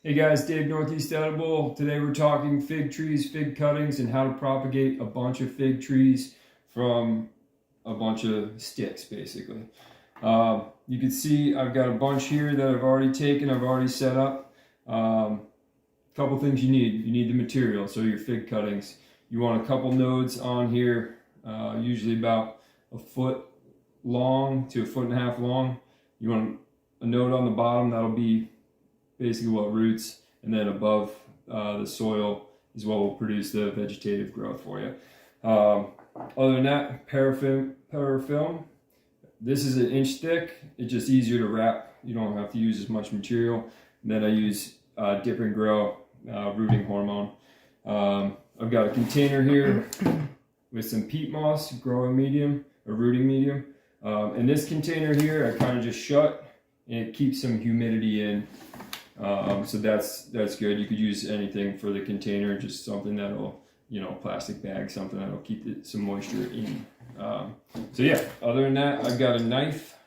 Hey guys, Dave Northeast Edible. Today we're talking fig trees, fig cuttings, and how to propagate a bunch of fig trees from a bunch of sticks, basically. You can see I've got a bunch here that I've already taken, I've already set up. Couple things you need. You need the material, so your fig cuttings. You want a couple nodes on here, usually about a foot long to a foot and a half long. You want a node on the bottom that'll be basically what roots, and then above the soil is what will produce the vegetative growth for you. Other than that, parafilm. This is an inch thick. It's just easier to wrap. You don't have to use as much material. And then I use Dip and Grow rooting hormone. I've got a container here with some peat moss, growing medium or rooting medium. And this container here, I kind of just shut, and it keeps some humidity in. So that's good. You could use anything for the container, just something that'll, plastic bag, something that'll keep some moisture in. So yeah, other than that, I've got a knife.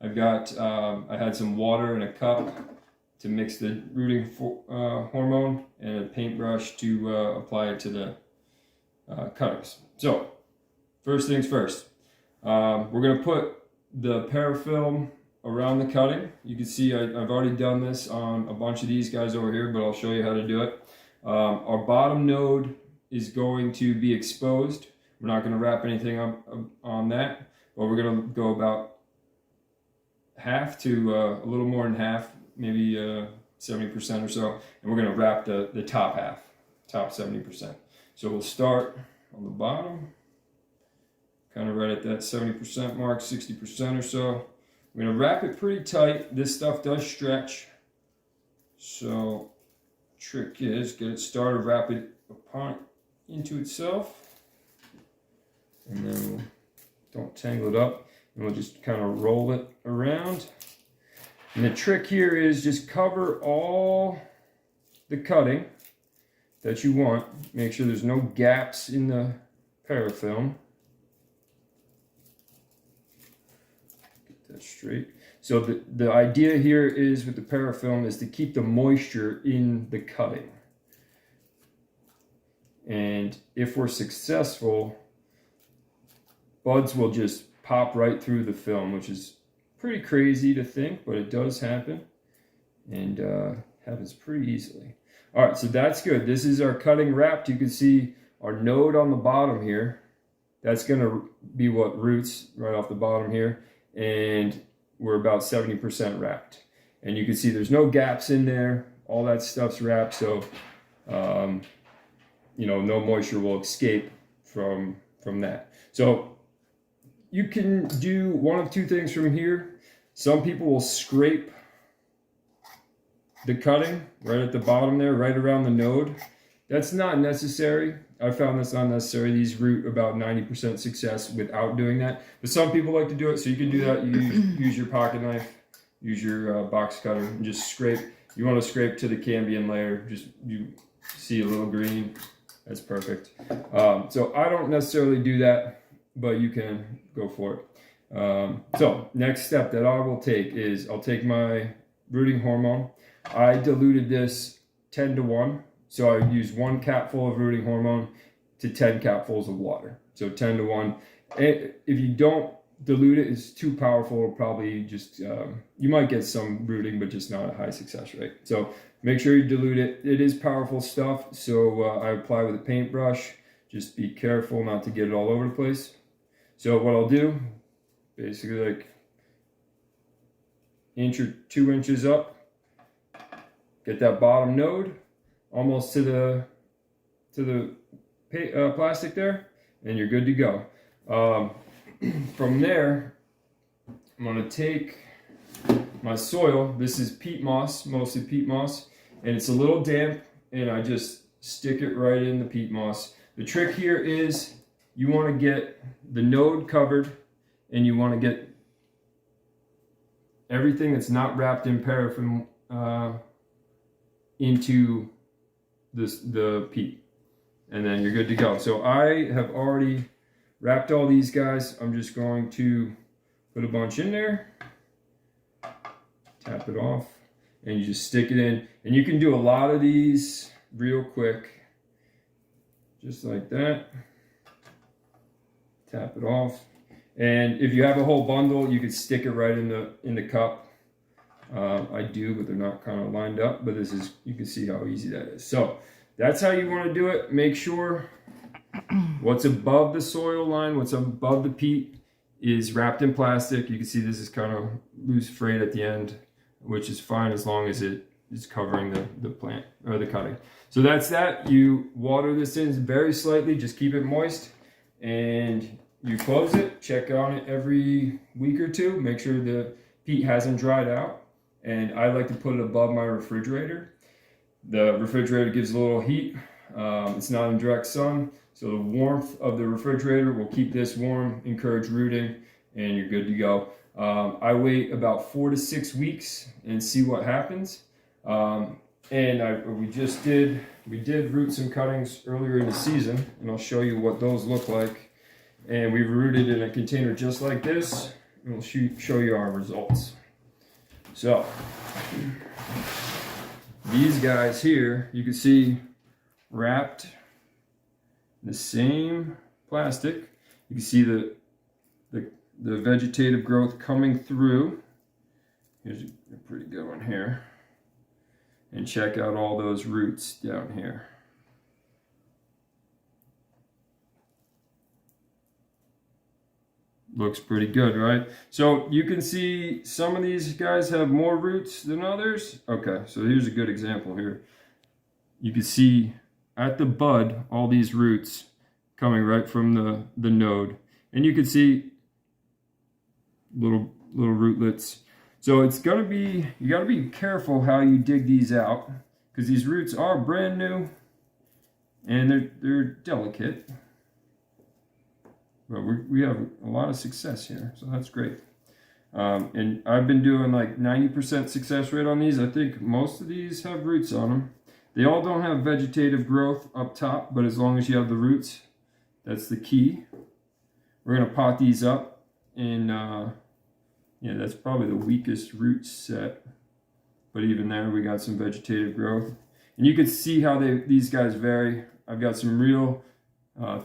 I've got, I had some water in a cup to mix the rooting hormone, and a paintbrush to apply it to the cutters. So first things first, we're going to put the parafilm around the cutting. You can see I've already done this on a bunch of these guys over here, but I'll show you how to do it. Our bottom node is going to be exposed. We're not going to wrap anything up on that, but we're going to go about half to a little more than half, maybe 70% or so, and we're going to wrap the top half, top 70%. So we'll start on the bottom, kind of right at that 70% mark, 60% or so. We're going to wrap it pretty tight. This stuff does stretch. So trick is get it started, wrap it apart into itself. And then don't tangle it up. And we'll just kind of roll it around. And the trick here is just cover all the cutting that you want. Make sure there's no gaps in the parafilm. Straight. So the idea here is with the parafilm is to keep the moisture in the cutting. And if we're successful, buds will just pop right through the film, which is pretty crazy to think, but it does happen, and happens pretty easily. All right, so that's good. This is our cutting wrapped. You can see our node on the bottom here. That's going to be what roots right off the bottom here. And we're about 70% wrapped, and you can see there's no gaps in there. All that stuff's wrapped, so no moisture will escape from that. So you can do one of two things from here. Some people will scrape the cutting right at the bottom there, right around the node. That's not necessary. I found this unnecessary. These root about 90% success without doing that. But some people like to do it, so you can do that. You use your pocket knife, use your box cutter, and just scrape. You want to scrape to the cambium layer. Just you see a little green. That's perfect. So I don't necessarily do that, but you can go for it. So next step that I will take is I'll take my rooting hormone. I diluted this 10-to-1. So I use 1 capful of rooting hormone to 10 capfuls of water. So 10-to-1. If you don't dilute it, it's too powerful. It'll probably just, you might get some rooting, but just not a high success rate. So make sure you dilute it. It is powerful stuff. So I apply with a paintbrush. Just be careful not to get it all over the place. So what I'll do, basically like 1 or 2 inches up, get that bottom node almost to the plastic there, and you're good to go. From there, I'm going to take my soil. This is peat moss, mostly peat moss, and it's a little damp, and I just stick it right in the peat moss. The trick here is you want to get the node covered, and you want to get everything that's not wrapped in paraffin into the peat, and then you're good to go. So I have already wrapped all these guys. I'm just going to put a bunch in there, tap it off, and you just stick it in. And you can do a lot of these real quick, just like that. Tap it off. And if you have a whole bundle, you could stick it right in the cup. I do, but they're not kind of lined up. But this is, you can see how easy that is. So that's how you want to do it. Make sure what's above the soil line, what's above the peat, is wrapped in plastic. You can see this is kind of loose frayed at the end, which is fine as long as it is covering the plant or the cutting. So that's that. You water this in very slightly, just keep it moist, and you close it. Check on it every week or two. Make sure the peat hasn't dried out. And I like to put it above my refrigerator. The refrigerator gives a little heat. It's not in direct sun, so the warmth of the refrigerator will keep this warm, encourage rooting, and you're good to go. I wait about 4 to 6 weeks and see what happens. We did root some cuttings earlier in the season, and I'll show you what those look like. And we've rooted in a container just like this, and we'll show you our results. So these guys here, you can see wrapped in the same plastic. You can see the vegetative growth coming through. Here's a pretty good one here. And check out all those roots down here. Looks pretty good, right? So you can see some of these guys have more roots than others. Okay, so here's a good example here. You can see at the bud all these roots coming right from the node. And you can see little rootlets. So it's gonna be, you gotta be careful how you dig these out, because these roots are brand new and they're delicate. But we have a lot of success here, so that's great. And I've been doing like 90% success rate on these. I think most of these have roots on them. They all don't have vegetative growth up top, but as long as you have the roots, that's the key. We're gonna pot these up, and yeah, that's probably the weakest root set. But even there, we got some vegetative growth. And you can see how these guys vary. I've got some real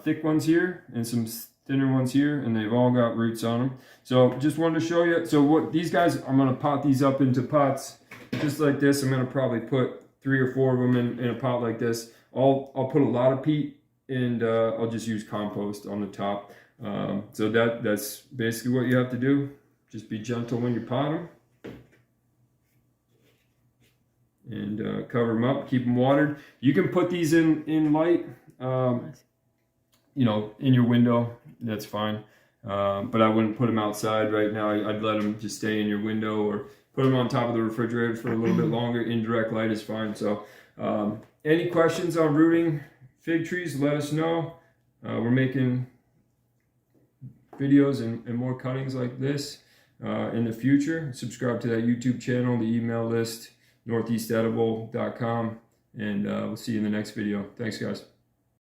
thick ones here and some thinner ones here, and they've all got roots on them. So just wanted to show you. So what these guys, I'm gonna pot these up into pots just like this. I'm gonna probably put 3 or 4 of them in a pot like this. I'll put a lot of peat, and I'll just use compost on the top. So that's basically what you have to do. Just be gentle when you pot them. And cover them up, keep them watered. You can put these in light, you know, in your window, that's fine. But I wouldn't put them outside right now. I'd let them just stay in your window, or put them on top of the refrigerator for a little bit longer. Indirect light is fine. So any questions on rooting fig trees, let us know. We're making videos and more cuttings like this in the future. Subscribe to that YouTube channel, the email list, northeastedible.com, and we'll see you in the next video. Thanks, guys.